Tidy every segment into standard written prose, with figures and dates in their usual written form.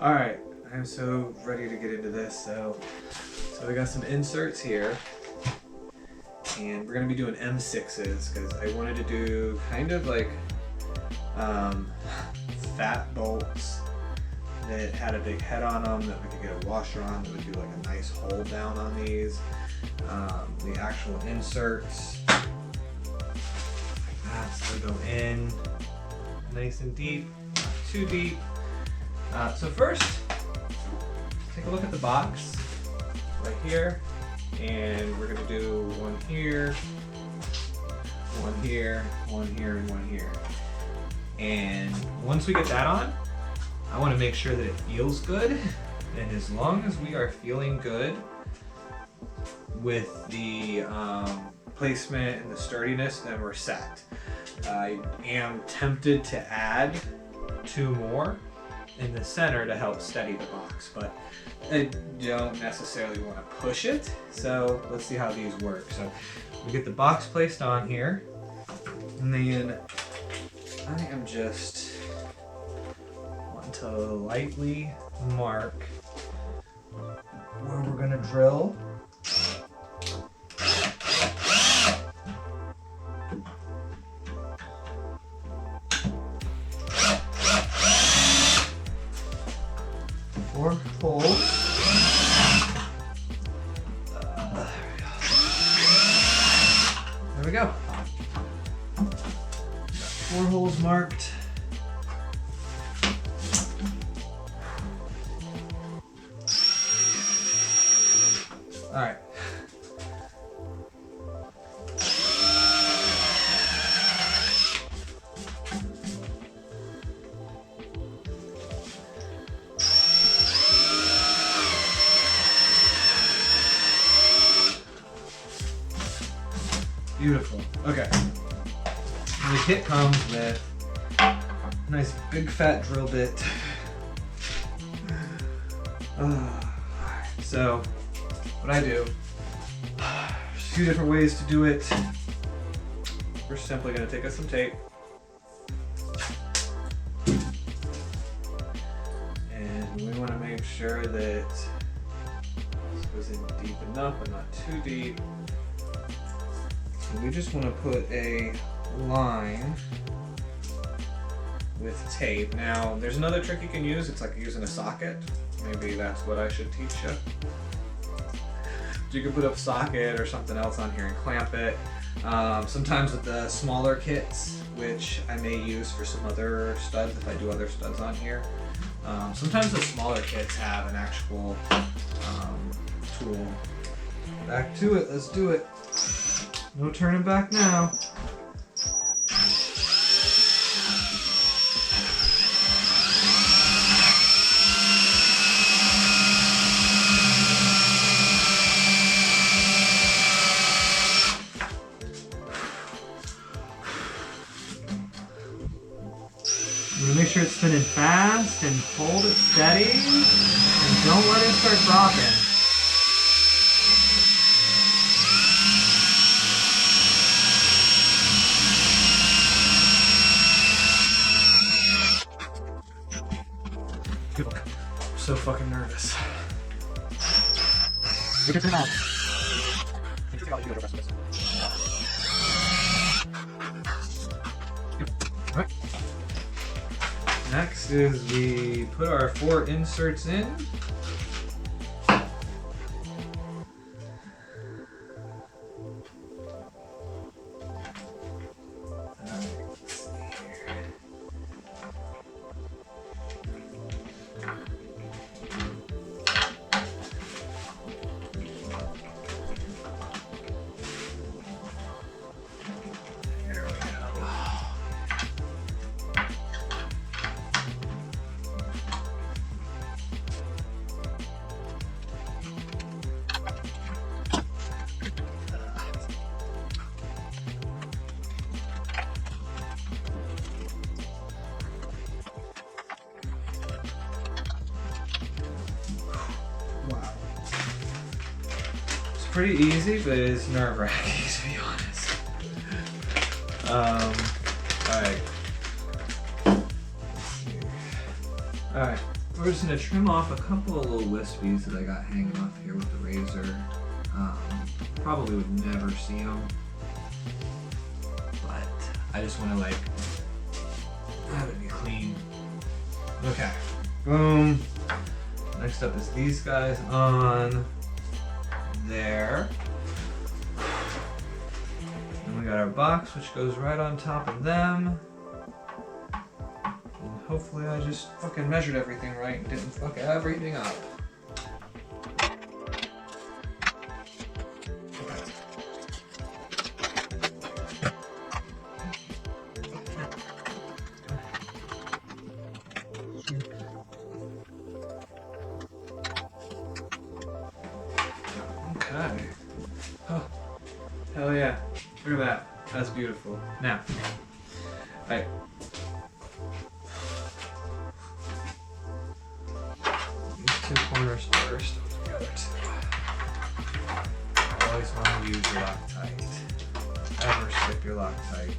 All right, I'm so ready to get into this. So we got some inserts here, and we're gonna be doing M6s because I wanted to do kind of like fat bolts that had a big head on them that we could get a washer on that would do like a nice hold down on these. The actual inserts like that, so they go in nice and deep, not too deep. So first, take a look at the box right here, and we're gonna do one here, one here, one here, and one here. And once we get that on, I want to make sure that it feels good. And as long as we are feeling good with the placement and the sturdiness, then we're set. I am tempted to add 2 more in the center to help steady the box, but I don't necessarily want to push it. So let's see how these work. So we get the box placed on here, and then I am just wanting to lightly mark where we're gonna drill. Holes. There we go. Got 4 holes marked. All right. Beautiful. Okay. And the kit comes with a nice big fat drill bit. So what I do, there's a few different ways to do it. We're simply going to take us some tape and we want to make sure that this goes in deep enough but not too deep. We just want to put a line with tape. Now, there's another trick you can use. It's like using a socket. Maybe that's what I should teach you. You can put a socket or something else on here and clamp it. Sometimes with the smaller kits, which I may use for some other studs if I do other studs on here. Sometimes the smaller kits have an actual tool. Back to it. Let's do it. No turning back now. I'm gonna make sure it's spinning fast and hold it steady and don't let it start dropping. I'm so fucking nervous. Alright. Next is we put our 4 inserts in. Pretty easy, but it's nerve-wracking to be honest. Alright. Alright, We're just gonna trim off a couple of little wispies that I got hanging off here with the razor. Probably would never see them, but I just want to like have it be clean. Okay, boom. Next up is these guys on there. And we got our box, which goes right on top of them. And hopefully I just fucking measured everything right and didn't fuck everything up. Okay. Oh, hell yeah. Look at that. That's beautiful. Now, alright. These two corners first. The other two. Always want to use your Loctite. Ever slip your Loctite.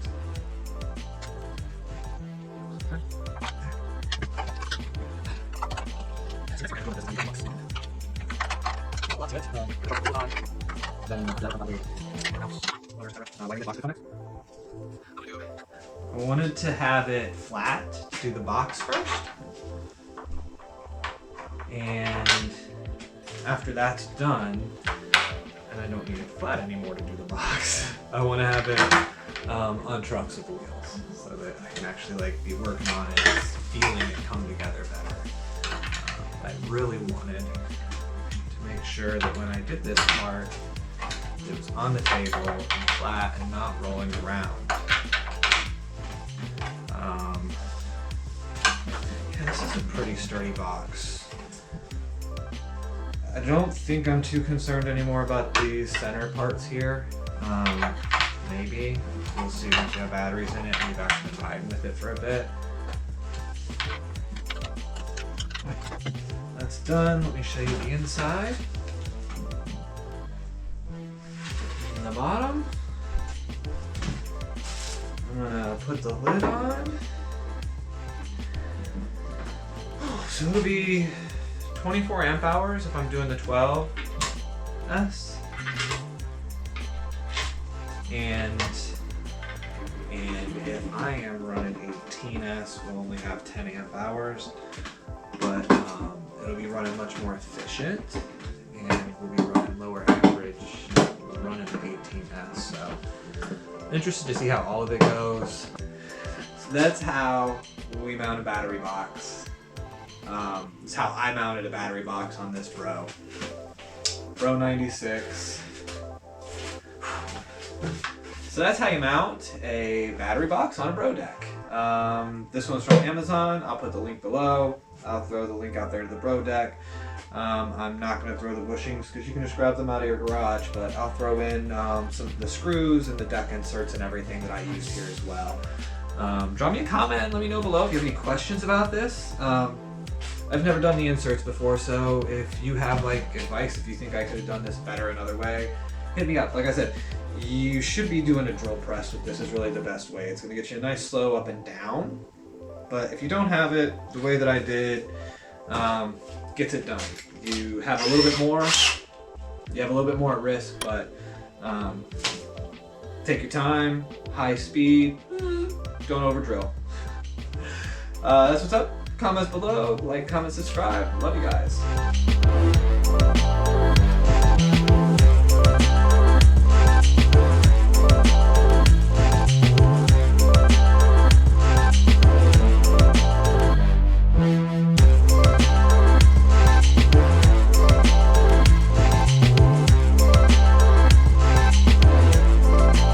I wanted to have it flat to do the box first, and after that's done, and I don't need it flat anymore to do the box, I want to have it on trucks with the wheels so that I can actually like be working on it, feeling it come together better. I really wanted to make sure that when I did this part, it was on the table and flat and not rolling around. Yeah, this is a pretty sturdy box. I don't think I'm too concerned anymore about these center parts here. Maybe. We'll see once you have batteries in it and we've actually been riding with it for a bit. That's done. Let me show you the inside. And the bottom. I'm gonna put the lid on. So it'll be 24 amp hours if I'm doing the 12S. And if I am running 18S, we'll only have 10 amp hours. But it'll be running much more efficient, and we'll be running lower average running 18S. So interested to see how all of it goes. So that's how we mount a battery box. This is how I mounted a battery box on this Bro96. So that's how you mount a battery box on a Bro deck. This one's from Amazon. I'll put the link below. I'll throw the link out there to the Bro deck. I'm not going to throw the bushings because you can just grab them out of your garage, but I'll throw in some of the screws and the deck inserts and everything that I used here as well. Drop me a comment and let me know below if you have any questions about this. I've never done the inserts before, so if you have like advice, if you think I could have done this better another way, hit me up. Like I said, you should be doing a drill press with this is really the best way. It's going to get you a nice slow up and down, but if you don't have it the way that I did, gets it done. You have a little bit more, at risk, but take your time, high speed, don't over drill. That's what's up. Comments below, like, comment, subscribe. Love you guys.